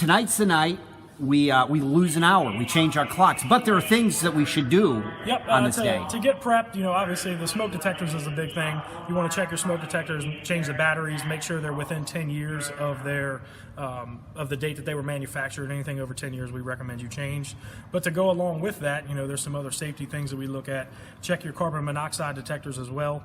Tonight's the night we lose an hour. We change our clocks, but there are things that we should do on this day. To get prepped, obviously the smoke detectors is a big thing. You want to check your smoke detectors, change the batteries, make sure they're within 10 years of their of the date that they were manufactured. Anything over 10 years, we recommend you change. But to go along with that, there's some other safety things that we look at. Check your carbon monoxide detectors as well.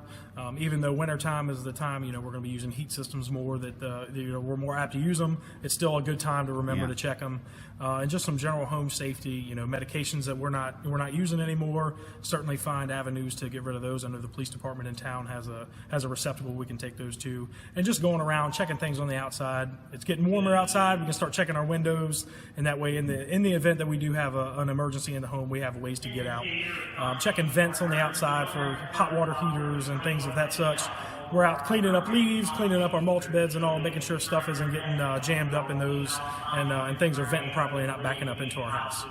Even though wintertime is the time, we're going to be using heat systems more, that we're more apt to use them. It's still a good time to remember to check them. And just some general home safety, medications that we're not using anymore. Certainly find avenues to get rid of those. Under the police department in town has a receptacle we can take those to. And just going around checking things on the outside. It's getting warmer outside. We can start checking our windows, and that way, in the event that we do have an emergency in the home, we have ways to get out. Checking vents on the outside for hot water heaters and things of that such. We're out cleaning up leaves, cleaning up our mulch beds and all, making sure stuff isn't getting jammed up in those, and things are venting properly and not backing up into our house.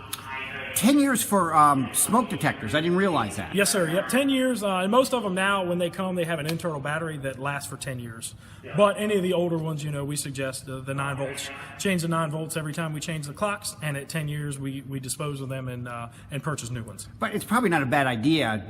10 years for smoke detectors. I didn't realize that. Yes, sir. Yep, 10 years. And most of them now, when they come, they have an internal battery that lasts for 10 years. But any of the older ones, we suggest the 9 volts. Change the 9 volts every time we change the clocks, and at 10 years, we dispose of them and purchase new ones. But it's probably not a bad idea.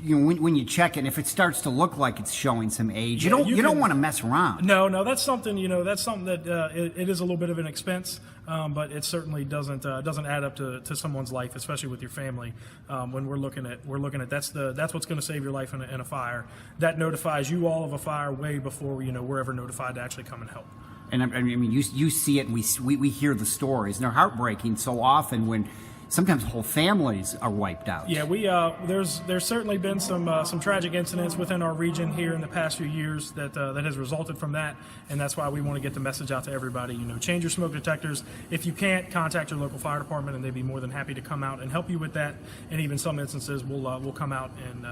When you check it, if it starts to look like it's showing some age, you don't want to mess around. No, that's something that it is a little bit of an expense, but it certainly doesn't add up to someone's life, especially with your family. When we're looking at that's what's going to save your life in a fire. That notifies you all of a fire way before we're ever notified to actually come and help. And I mean, you see it, and we hear the stories, and they're heartbreaking so often when sometimes whole families are wiped out. Yeah, there's certainly been some tragic incidents within our region here in the past few years that has resulted from that, and that's why we want to get the message out to everybody. Change your smoke detectors. If you can't, contact your local fire department, and they'd be more than happy to come out and help you with that. And even some instances, we'll come out and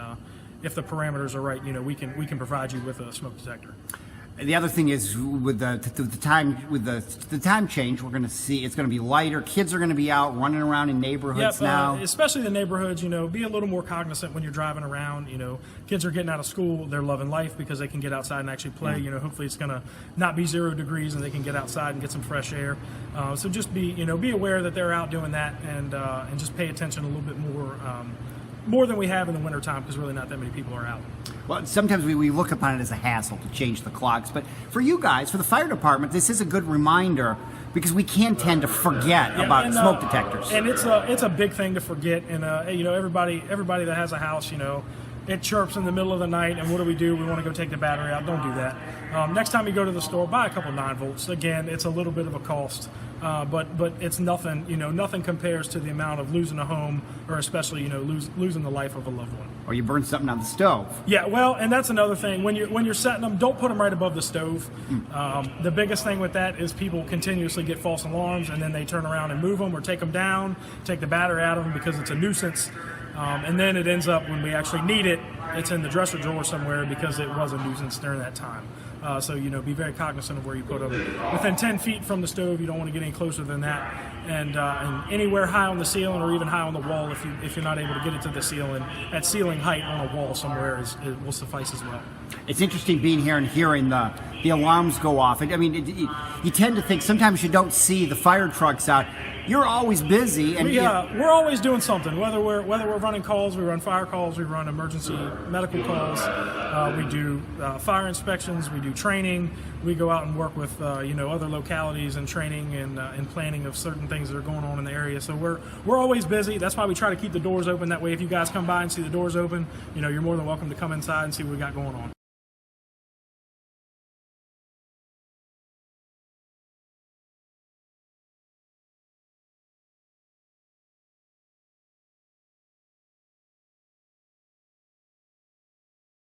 if the parameters are right, we can provide you with a smoke detector. The other thing is with the time change, we're going to see it's going to be lighter. Kids are going to be out running around in neighborhoods now. Especially the neighborhoods. Be a little more cognizant when you're driving around. Kids are getting out of school. They're loving life because they can get outside and actually play. Hopefully it's going to not be 0 degrees and they can get outside and get some fresh air. So just be aware that they're out doing that, and just pay attention a little bit more than we have in the wintertime, because really not that many people are out. Well, sometimes we look upon it as a hassle to change the clocks, but for you guys, for the fire department, this is a good reminder, because we can tend to forget about smoke detectors. And it's a big thing to forget. And everybody that has a house, it chirps in the middle of the night, and what do? We want to go take the battery out. Don't do that. Next time you go to the store, buy a couple 9 volts. Again, it's a little bit of a cost, but it's nothing. Nothing compares to the amount of losing a home, or especially losing the life of a loved one. Or you burn something on the stove. Yeah, well, and that's another thing. When you're setting them, don't put them right above the stove. The biggest thing with that is people continuously get false alarms, and then they turn around and move them or take them down, take the battery out of them because it's a nuisance. And then it ends up, when we actually need it, it's in the dresser drawer somewhere because it was a nuisance during that time. So be very cognizant of where you put them. Within 10 feet from the stove, you don't want to get any closer than that. And anywhere high on the ceiling, or even high on the wall, if you're not able to get it to the ceiling, at ceiling height on a wall somewhere it will suffice as well. It's interesting being here and hearing the alarms go off. You tend to think sometimes you don't see the fire trucks out. You're always busy, and we're always doing something. Whether we're running calls, we run fire calls, we run emergency medical calls, we do fire inspections, we do training, we go out and work with other localities and training and planning of certain things that are going on in the area. So we're always busy. That's why we try to keep the doors open. That way, if you guys come by and see the doors open, you're more than welcome to come inside and see what we got going on.